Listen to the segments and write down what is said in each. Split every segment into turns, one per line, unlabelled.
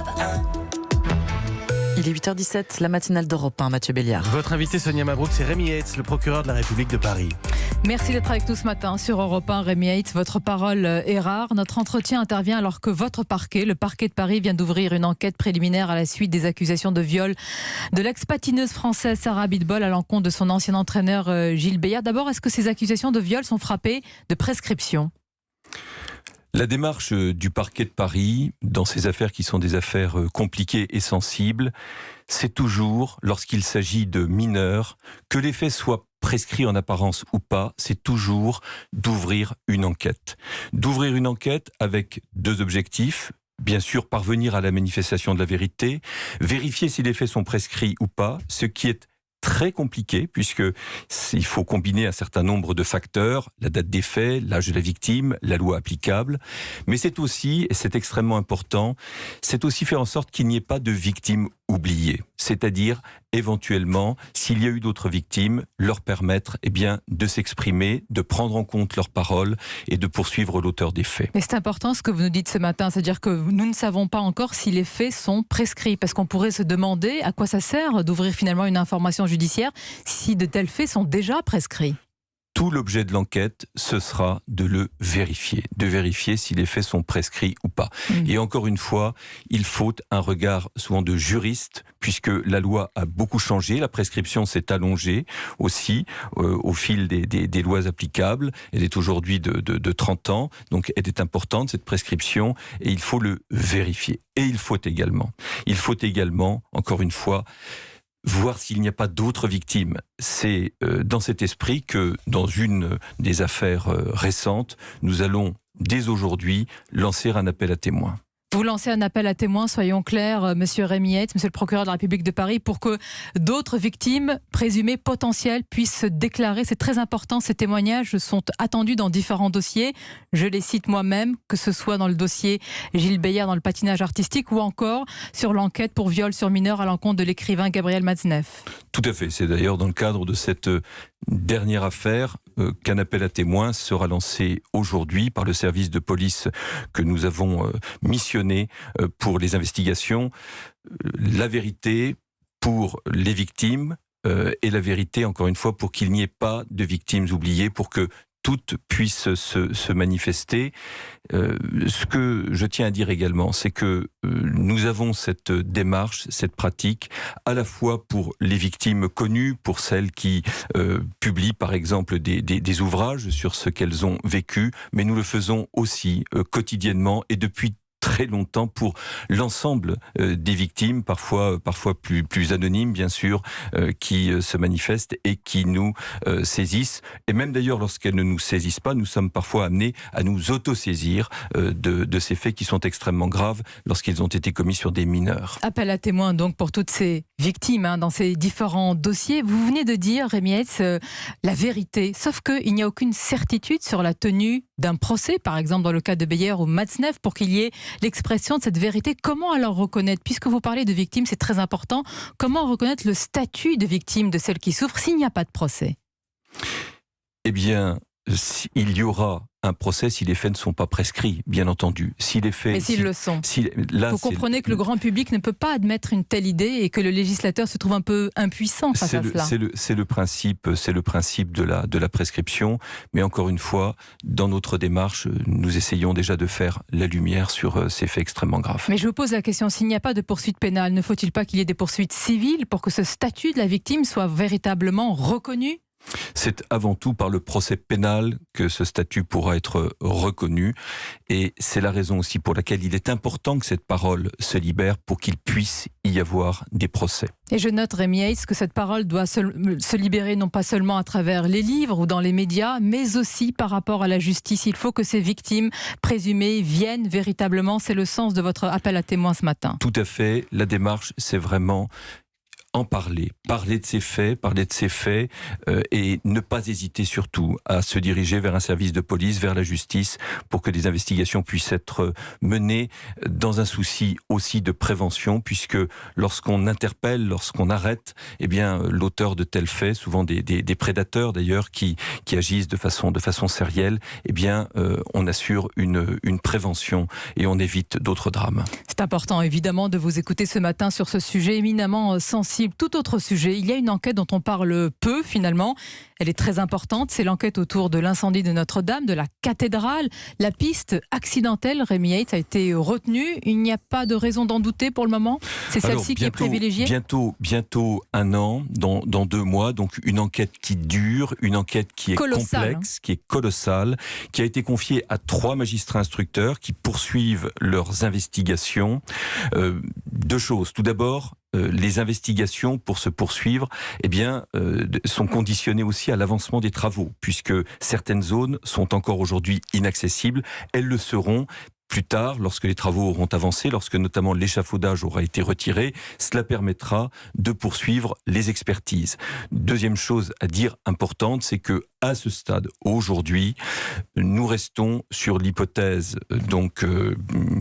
Europe 1.
Il est 8h17, la matinale d'Europe 1, Mathieu Béliard.
Votre invité Sonia Mabrouk, c'est Rémi Heitz, le procureur de la République de Paris.
Merci d'être avec nous ce matin sur Europe 1. Rémi Heitz, votre parole est rare. Notre entretien intervient alors que votre parquet, le parquet de Paris, vient d'ouvrir une enquête préliminaire à la suite des accusations de viol de l'ex-patineuse française Sarah Abitbol à l'encontre de son ancien entraîneur Gilles Béliard. D'abord, est-ce que ces accusations de viol sont frappées de prescription ?
La démarche du parquet de Paris, dans ces affaires qui sont des affaires compliquées et sensibles, c'est toujours, lorsqu'il s'agit de mineurs, que les faits soient prescrits en apparence ou pas, c'est toujours d'ouvrir une enquête. D'ouvrir une enquête avec deux objectifs. Bien sûr, parvenir à la manifestation de la vérité, vérifier si les faits sont prescrits ou pas, ce qui est très compliqué puisqu'il faut combiner un certain nombre de facteurs, la date des faits, l'âge de la victime, la loi applicable, mais c'est aussi, et c'est extrêmement important, c'est aussi faire en sorte qu'il n'y ait pas de victimes oubliées, c'est-à-dire éventuellement, s'il y a eu d'autres victimes, leur permettre de s'exprimer, de prendre en compte leurs paroles et de poursuivre l'auteur des faits.
Mais c'est important ce que vous nous dites ce matin, c'est-à-dire que nous ne savons pas encore si les faits sont prescrits, parce qu'on pourrait se demander à quoi ça sert d'ouvrir finalement une information judiciaire si de tels faits sont déjà prescrits.
Tout l'objet de l'enquête, ce sera de le vérifier, de vérifier si les faits sont prescrits ou pas. Et encore une fois, il faut un regard souvent de juriste, puisque la loi a beaucoup changé, la prescription s'est allongée aussi au fil des lois applicables. Elle est aujourd'hui de 30 ans, donc elle est importante cette prescription, et il faut le vérifier. Et il faut également, encore une fois, voir s'il n'y a pas d'autres victimes. C'est dans cet esprit que, dans une des affaires récentes, nous allons, dès aujourd'hui, lancer un appel à témoins.
Vous lancez un appel à témoins, soyons clairs, monsieur Rémi Heitz, monsieur le procureur de la République de Paris, pour que d'autres victimes présumées potentielles puissent se déclarer. C'est très important, ces témoignages sont attendus dans différents dossiers. Je les cite moi-même, que ce soit dans le dossier Gilles Béliard dans le patinage artistique ou encore sur l'enquête pour viol sur mineur à l'encontre de l'écrivain Gabriel Matzneff.
Tout à fait, c'est d'ailleurs dans le cadre de cette dernière affaire qu'un appel à témoins sera lancé aujourd'hui par le service de police que nous avons missionné pour les investigations. La vérité pour les victimes et la vérité, encore une fois, pour qu'il n'y ait pas de victimes oubliées, pour que toutes puissent se manifester. Ce que je tiens à dire également, c'est que nous avons cette démarche, cette pratique, à la fois pour les victimes connues, pour celles qui publient par exemple des ouvrages sur ce qu'elles ont vécu, mais nous le faisons aussi quotidiennement et depuis très longtemps pour l'ensemble des victimes, parfois plus anonymes bien sûr, qui se manifestent et qui nous saisissent. Et même d'ailleurs lorsqu'elles ne nous saisissent pas, nous sommes parfois amenés à nous autosaisir de ces faits qui sont extrêmement graves lorsqu'ils ont été commis sur des mineurs.
Appel à témoins donc pour toutes ces victimes dans ces différents dossiers. Vous venez de dire, Rémi Heitz, la vérité, sauf qu'il n'y a aucune certitude sur la tenue d'un procès, par exemple dans le cas de Béliard ou Matzneff, pour qu'il y ait l'expression de cette vérité. Comment alors reconnaître, puisque vous parlez de victimes, c'est très important, comment reconnaître le statut de victime de celle qui souffre s'il n'y a pas de procès ?
Eh bien, il y aura un procès si les faits ne sont pas prescrits, bien entendu.
Mais s'ils le sont. Vous comprenez que le grand public ne peut pas admettre une telle idée et que le législateur se trouve un peu impuissant face à cela.
C'est le principe de la prescription. Mais encore une fois, dans notre démarche, nous essayons déjà de faire la lumière sur ces faits extrêmement graves.
Mais je vous pose la question, s'il n'y a pas de poursuite pénale, ne faut-il pas qu'il y ait des poursuites civiles pour que ce statut de la victime soit véritablement reconnu ?
C'est avant tout par le procès pénal que ce statut pourra être reconnu et c'est la raison aussi pour laquelle il est important que cette parole se libère pour qu'il puisse y avoir des procès.
Et je note, Rémi Heitz, que cette parole doit se libérer non pas seulement à travers les livres ou dans les médias, mais aussi par rapport à la justice. Il faut que ces victimes présumées viennent véritablement. C'est le sens de votre appel à témoins ce matin.
Tout à fait. La démarche, c'est vraiment en parler de ces faits et ne pas hésiter surtout à se diriger vers un service de police, vers la justice, pour que des investigations puissent être menées dans un souci aussi de prévention, puisque lorsqu'on interpelle, lorsqu'on arrête, l'auteur de tels faits, souvent des prédateurs d'ailleurs qui agissent de façon sérielle, on assure une prévention et on évite d'autres drames.
C'est important évidemment de vous écouter ce matin sur ce sujet éminemment sensible. Tout autre sujet, il y a une enquête dont on parle peu finalement. Elle est très importante, c'est l'enquête autour de l'incendie de Notre-Dame, de la cathédrale. La piste accidentelle, Rémi Yates, a été retenue. Il n'y a pas de raison d'en douter pour le moment. C'est celle-ci qui est privilégiée.
Bientôt un an, dans 2 mois. Donc une enquête qui dure, une enquête qui est complexe, qui est colossale, qui a été confiée à 3 magistrats instructeurs qui poursuivent leurs investigations. 2 choses. Tout d'abord, les investigations pour se poursuivre sont conditionnées aussi à l'avancement des travaux, puisque certaines zones sont encore aujourd'hui inaccessibles. Elles le seront plus tard, lorsque les travaux auront avancé, lorsque notamment l'échafaudage aura été retiré. Cela permettra de poursuivre les expertises. Deuxième chose à dire importante, c'est que à ce stade, aujourd'hui, nous restons sur l'hypothèse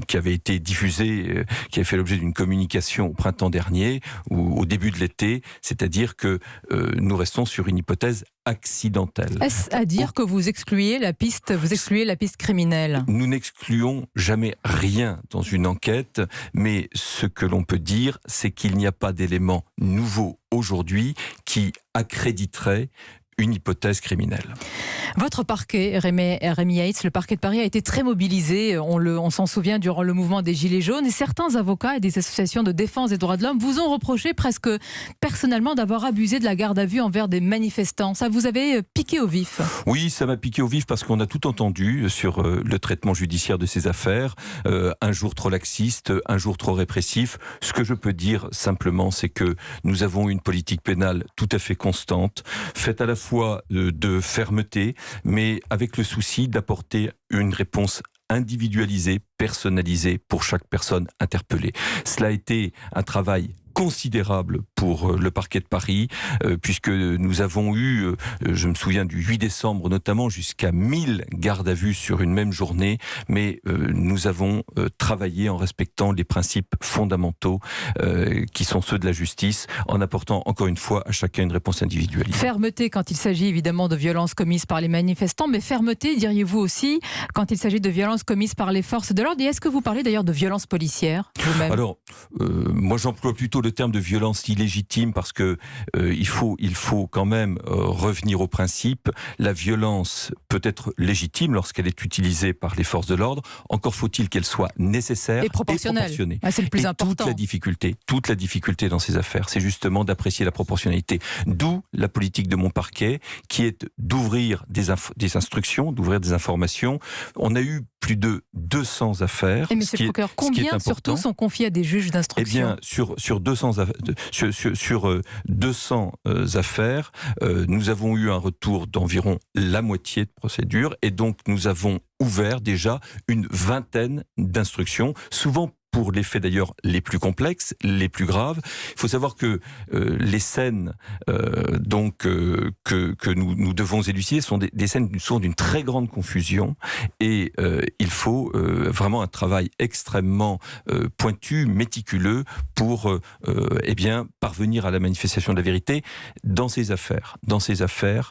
qui avait été diffusée, qui a fait l'objet d'une communication au printemps dernier ou au début de l'été, c'est-à-dire que nous restons sur une hypothèse accidentelle.
Est-ce à dire que vous excluez la piste criminelle ?
Nous n'excluons jamais rien dans une enquête, mais ce que l'on peut dire, c'est qu'il n'y a pas d'éléments nouveaux aujourd'hui qui accréditeraient une hypothèse criminelle.
Votre parquet, Rémi Yates, le parquet de Paris a été très mobilisé, on s'en souvient, durant le mouvement des Gilets jaunes, et certains avocats et des associations de défense des droits de l'homme vous ont reproché presque personnellement d'avoir abusé de la garde à vue envers des manifestants. Ça vous avait piqué au vif ?
Oui, ça m'a piqué au vif parce qu'on a tout entendu sur le traitement judiciaire de ces affaires, un jour trop laxiste, un jour trop répressif. Ce que je peux dire simplement, c'est que nous avons une politique pénale tout à fait constante, faite à la fois de fermeté, mais avec le souci d'apporter une réponse individualisée, personnalisée pour chaque personne interpellée. Cela a été un travail considérable pour le parquet de Paris, puisque nous avons eu, je me souviens du 8 décembre notamment, jusqu'à 1000 gardes à vue sur une même journée, mais nous avons travaillé en respectant les principes fondamentaux qui sont ceux de la justice, en apportant encore une fois à chacun une réponse individualisée.
Fermeté quand il s'agit évidemment de violences commises par les manifestants, mais fermeté, diriez-vous aussi, quand il s'agit de violences commises par les forces de l'ordre. Et est-ce que vous parlez d'ailleurs de violences policières vous-même ?
Alors, moi j'emploie plutôt le terme de violence illégitime parce que il faut quand même revenir au principe. La violence peut être légitime lorsqu'elle est utilisée par les forces de l'ordre. Encore faut-il qu'elle soit nécessaire et proportionnée.
Ah, c'est le plus important.
Toute la difficulté dans ces affaires, c'est justement d'apprécier la proportionnalité. D'où la politique de mon parquet, qui est d'ouvrir des instructions, d'ouvrir des informations. On a eu plus de 200 affaires.
Et monsieur le procureur, combien surtout sont confiés à des juges d'instruction ?
Eh bien, sur 200 affaires, nous avons eu un retour d'environ la moitié de procédures, et donc nous avons ouvert déjà une 20aine d'instructions, souvent pour les faits d'ailleurs les plus complexes, les plus graves. Il faut savoir que les scènes que nous devons élucider sont des scènes souvent d'une très grande confusion, et il faut vraiment un travail extrêmement pointu, méticuleux pour parvenir à la manifestation de la vérité dans ces affaires. Dans ces affaires,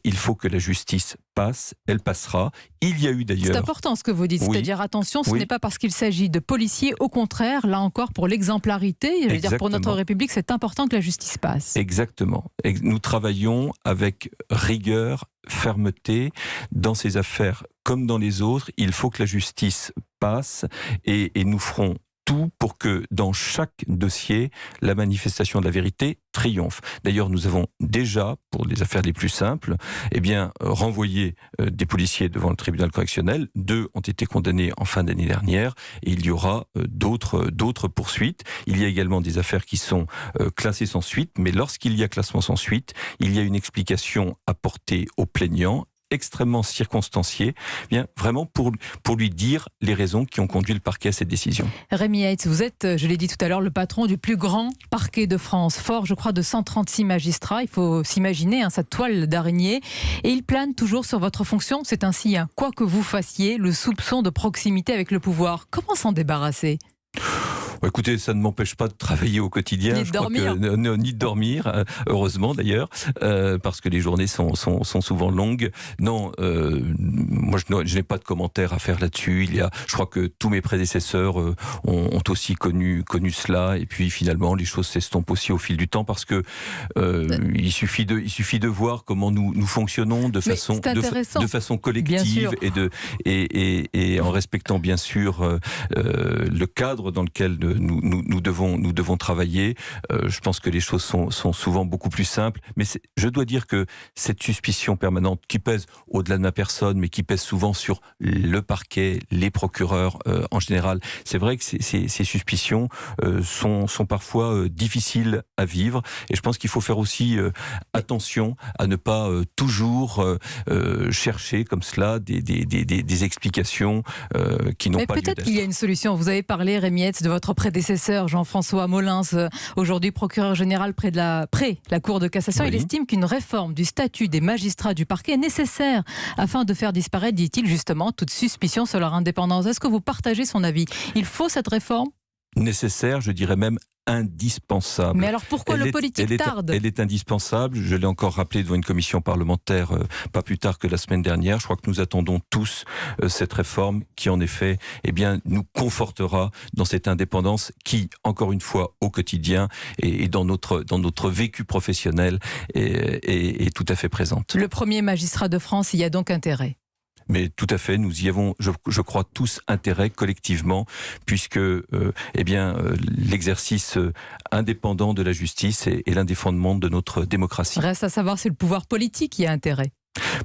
il faut que la justice passe, elle passera. Il y a eu d'ailleurs...
C'est important ce que vous dites, c'est-à-dire attention, ce n'est pas parce qu'il s'agit de policiers, au contraire, là encore, pour l'exemplarité, je veux dire, pour notre République, c'est important que la justice passe.
Exactement. Nous travaillons avec rigueur, fermeté, dans ces affaires comme dans les autres. Il faut que la justice passe, et nous ferons tout pour que dans chaque dossier, la manifestation de la vérité triomphe. D'ailleurs, nous avons déjà, pour les affaires les plus simples, renvoyé des policiers devant le tribunal correctionnel. 2 ont été condamnés en fin d'année dernière, et il y aura d'autres poursuites. Il y a également des affaires qui sont classées sans suite, mais lorsqu'il y a classement sans suite, il y a une explication apportée au plaignant, extrêmement circonstancié, vraiment pour lui dire les raisons qui ont conduit le parquet à cette décision.
Rémi Yates, vous êtes, je l'ai dit tout à l'heure, le patron du plus grand parquet de France, fort, je crois, de 136 magistrats. Il faut s'imaginer sa toile d'araignée, et il plane toujours sur votre fonction. C'est ainsi, quoi que vous fassiez, le soupçon de proximité avec le pouvoir. Comment s'en débarrasser ?
Écoutez, ça ne m'empêche pas de travailler au quotidien.
Ni de dormir.
Ni de dormir, heureusement d'ailleurs, parce que les journées sont souvent longues. Non, moi je n'ai pas de commentaires à faire là-dessus. Je crois que tous mes prédécesseurs ont aussi connu cela, et puis finalement les choses s'estompent aussi au fil du temps, parce que il suffit de voir comment nous fonctionnons de façon collective et en respectant bien sûr le cadre dans lequel nous devons travailler. Je pense que les choses sont souvent beaucoup plus simples, mais je dois dire que cette suspicion permanente qui pèse au-delà de ma personne, mais qui pèse souvent sur le parquet, les procureurs en général, c'est vrai que ces suspicions sont parfois difficiles à vivre, et je pense qu'il faut faire aussi attention à ne pas toujours chercher comme cela des explications qui n'ont pas lieu d'être.
Peut-être qu'il y a une solution. Vous avez parlé, Rémi Heitz, de votre prédécesseur Jean-François Molins, aujourd'hui procureur général près la Cour de cassation.
Oui.
Il estime qu'une réforme du statut des magistrats du parquet est nécessaire afin de faire disparaître, dit-il, justement, toute suspicion sur leur indépendance. Est-ce que vous partagez son avis? Il faut cette réforme?
Nécessaire, je dirais même indispensable.
Mais alors pourquoi le politique tarde?
Elle est indispensable. Je l'ai encore rappelé devant une commission parlementaire pas plus tard que la semaine dernière. Je crois que nous attendons tous cette réforme qui, en effet, nous confortera dans cette indépendance qui, encore une fois, au quotidien et dans notre vécu professionnel est tout à fait présente.
Le premier magistrat de France, il y a donc intérêt.
Mais tout à fait, nous y avons, je crois, tous intérêt collectivement, puisque l'exercice indépendant de la justice est l'un des fondements de notre démocratie.
Reste à savoir si le pouvoir politique y a intérêt.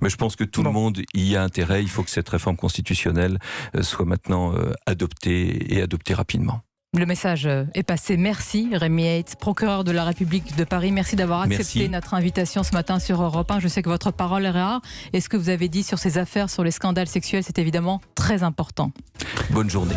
Mais je pense que tout le monde y a intérêt. Il faut que cette réforme constitutionnelle soit maintenant adoptée, et adoptée rapidement.
Le message est passé. Merci Rémi Heitz, procureur de la République de Paris. Merci d'avoir accepté notre invitation ce matin sur Europe 1. Je sais que votre parole est rare. Et ce que vous avez dit sur ces affaires, sur les scandales sexuels, c'est évidemment très important.
Bonne journée.